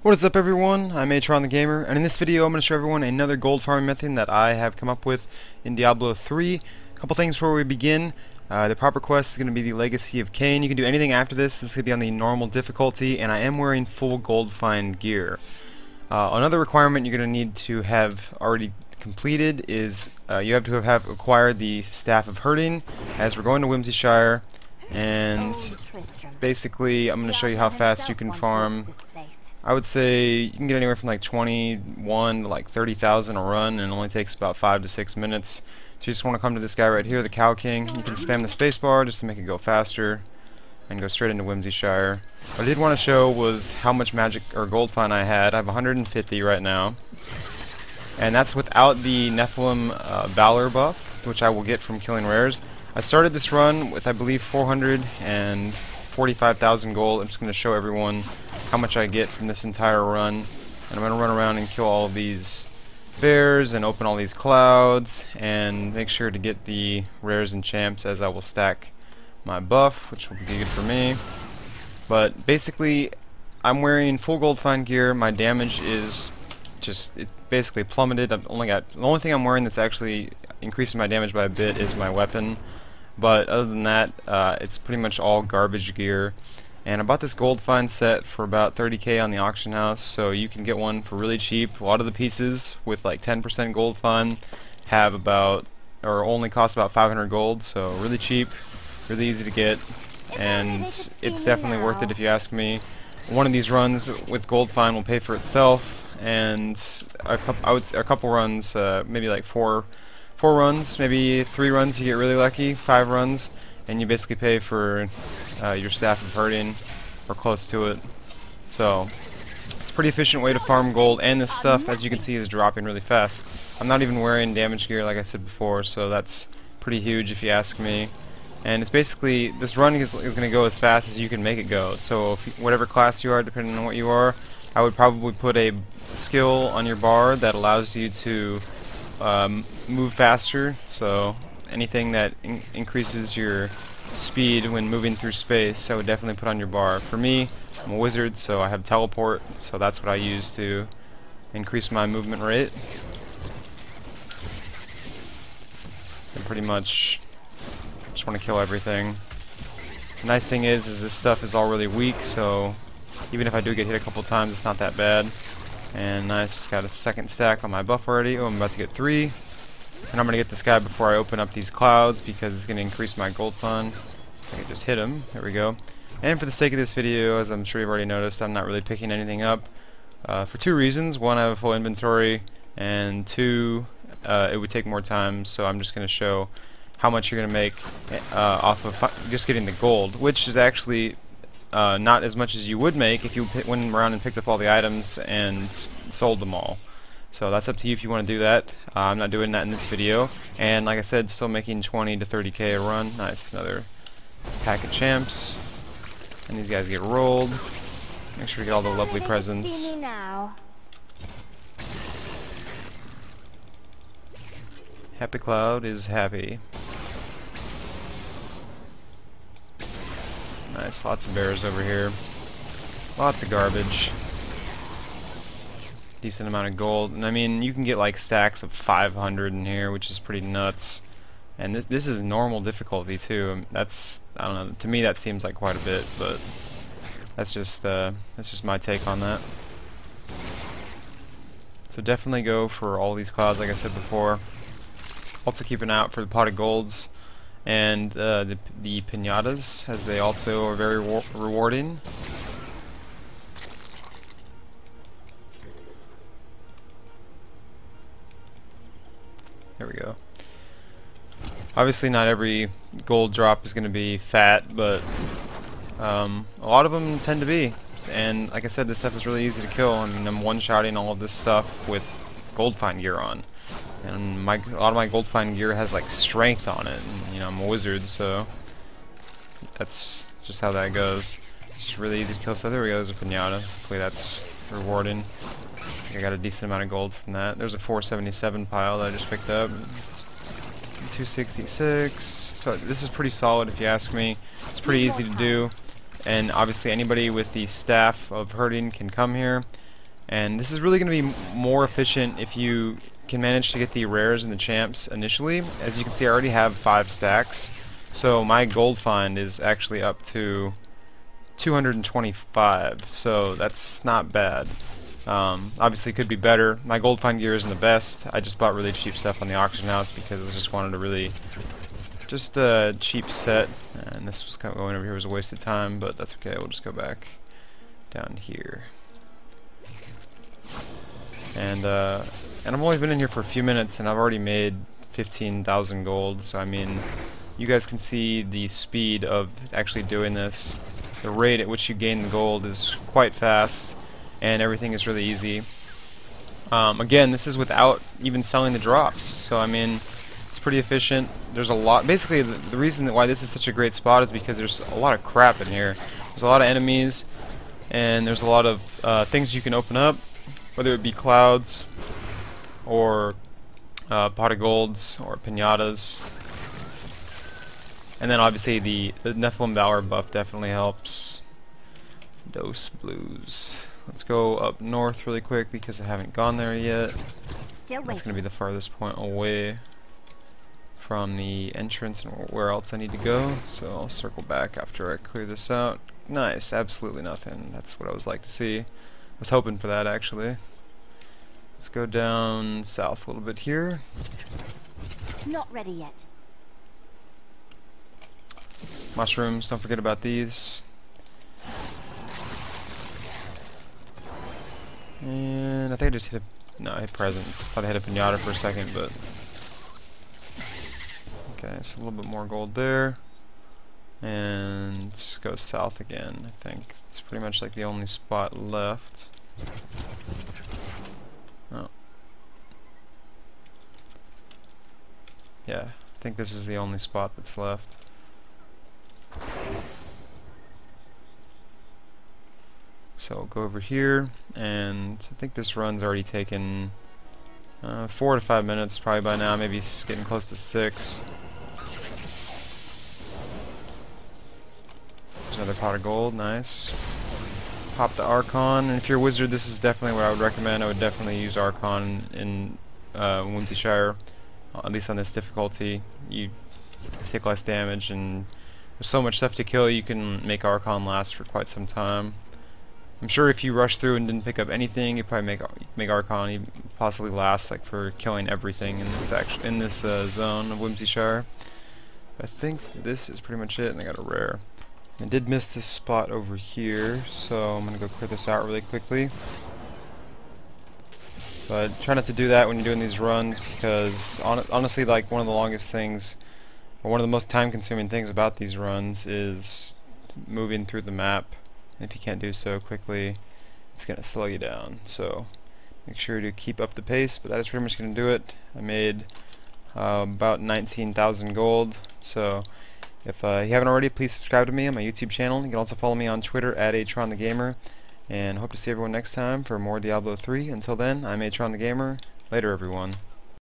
What is up, everyone? I'm Atron the Gamer, and in this video I'm going to show everyone another gold farming method that I have come up with in Diablo 3. A couple things before we begin. The proper quest is going to be the Legacy of Cain. You can do anything after this. This is going to be on the normal difficulty, and I am wearing full gold find gear. Another requirement you're going to need to have already completed is you have to have acquired the Staff of Herding, as we're going to Whimsyshire, and basically I'm going to show you how fast you can farm. I would say you can get anywhere from like 21 to like 30,000 a run, and it only takes about 5 to 6 minutes. So you just want to come to this guy right here, the Cow King. You can spam the spacebar just to make it go faster and go straight into Whimsyshire. What I did want to show was how much magic or gold find I had. I have 150 right now, and that's without the Nephilim Valor buff, which I will get from killing rares. I started this run with, I believe, 445,000 gold. I'm just going to show everyone how much I get from this entire run, and I'm going to run around and kill all of these bears and open all these clouds and make sure to get the rares and champs, as I will stack my buff, which will be good for me. But basically I'm wearing full gold find gear. My damage is just, it basically plummeted. I've only got, the only thing I'm wearing that's actually increasing my damage by a bit is my weapon, but other than that it's pretty much all garbage gear. And I bought this gold find set for about 30k on the auction house, so you can get one for really cheap. A lot of the pieces with like 10% gold find have about, or only cost about 500 gold, so really cheap, really easy to get, and it's definitely worth it if you ask me. One of these runs with gold find will pay for itself, and a couple runs, maybe like four runs, maybe 3 runs, you get really lucky, 5 runs, and you basically pay for your Staff of Herding, or close to it. So it's a pretty efficient way to farm gold, and this stuff, as you can see, is dropping really fast. I'm not even wearing damage gear like I said before, so that's pretty huge if you ask me. And it's basically, this run is going to go as fast as you can make it go. So if whatever class you are, depending on what you are, I would probably put a skill on your bar that allows you to move faster. So anything that increases your speed when moving through space, I would definitely put on your bar. For me, I'm a wizard, so I have teleport, so that's what I use to increase my movement rate. And pretty much just want to kill everything. The nice thing is this stuff is all really weak, so even if I do get hit a couple times, it's not that bad. And nice, got a second stack on my buff already. Oh, I'm about to get 3. And I'm going to get this guy before I open up these clouds, because it's going to increase my gold fund. I can just hit him. There we go. And for the sake of this video, as I'm sure you've already noticed, I'm not really picking anything up. For 2 reasons. 1, I have a full inventory, and 2, it would take more time, so I'm just going to show how much you're going to make off of just getting the gold, which is actually not as much as you would make if you went around and picked up all the items and sold them all. So that's up to you if you want to do that. I'm not doing that in this video. And like I said, still making 20 to 30k a run. Nice, another pack of champs. And these guys get rolled. Make sure to get all the lovely presents. Happy Cloud is happy. Nice, lots of bears over here. Lots of garbage. Decent amount of gold, and I mean, you can get like stacks of 500 in here, which is pretty nuts. And this is normal difficulty too. That's, I don't know, to me that seems like quite a bit, but that's just my take on that. So definitely go for all these clouds, like I said before. Also keep an eye out for the pot of golds and the pinatas, as they also are very rewarding. There we go. Obviously not every gold drop is going to be fat, but a lot of them tend to be. And like I said, this stuff is really easy to kill. I mean, I'm one-shotting all of this stuff with gold find gear on. And a lot of my gold find gear has like strength on it. And, you know, I'm a wizard, so that's just how that goes. It's just really easy to kill. So there we go, there's a pinata. Hopefully that's rewarding. I got a decent amount of gold from that. There's a 477 pile that I just picked up. 266. So this is pretty solid if you ask me. It's pretty easy to do. And obviously anybody with the Staff of Herding can come here. And this is really going to be more efficient if you can manage to get the rares and the champs initially. As you can see, I already have 5 stacks, so my gold find is actually up to 225, so that's not bad. Obviously it could be better. My gold find gear isn't the best. I just bought really cheap stuff on the auction house because I just wanted a really just a cheap set, and this was kind of going over here was a waste of time, but that's okay. We'll just go back down here. And I've only been in here for a few minutes, and I've already made 15,000 gold. So I mean, you guys can see the speed of actually doing this. The rate at which you gain the gold is quite fast, and everything is really easy. Again, this is without even selling the drops, so I mean, it's pretty efficient. There's a lot. Basically, the reason why this is such a great spot is because there's a lot of crap in here. There's a lot of enemies, and there's a lot of things you can open up, whether it be clouds or pot of golds or pinatas. And then obviously the Nephilim Valor buff definitely helps. Dose blues. Let's go up north really quick because I haven't gone there yet. Still waiting. That's going to be the farthest point away from the entrance and where else I need to go. So I'll circle back after I clear this out. Nice, absolutely nothing. That's what I was like to see. I was hoping for that actually. Let's go down south a little bit here. Not ready yet. Mushrooms, don't forget about these. And I think I just hit a... no, I hit presents. Thought I hit a pinata for a second, but... okay, so a little bit more gold there. And let's go south again, I think. It's pretty much like the only spot left. Oh. Yeah, I think this is the only spot that's left. So I'll go over here, and I think this run's already taken 4 to 5 minutes probably by now, maybe it's getting close to 6. There's another pot of gold, nice. Pop the Archon, and if you're a wizard, this is definitely what I would recommend. I would definitely use Archon in Whimsyshire, at least on this difficulty. You take less damage, and there's so much stuff to kill, you can make Archon last for quite some time. I'm sure if you rush through and didn't pick up anything, you'd probably make Archon possibly last like for killing everything in this zone of Whimsyshire. I think this is pretty much it, and I got a rare. I did miss this spot over here, so I'm gonna go clear this out really quickly. But try not to do that when you're doing these runs, because honestly, like one of the longest things, or one of the most time-consuming things about these runs is moving through the map. And if you can't do so quickly, it's going to slow you down. So make sure to keep up the pace, but that is pretty much going to do it. I made about 19,000 gold. So if you haven't already, please subscribe to me on my YouTube channel. You can also follow me on Twitter at AtronTheGamer. And hope to see everyone next time for more Diablo 3. Until then, I'm Atron the Gamer. Later, everyone.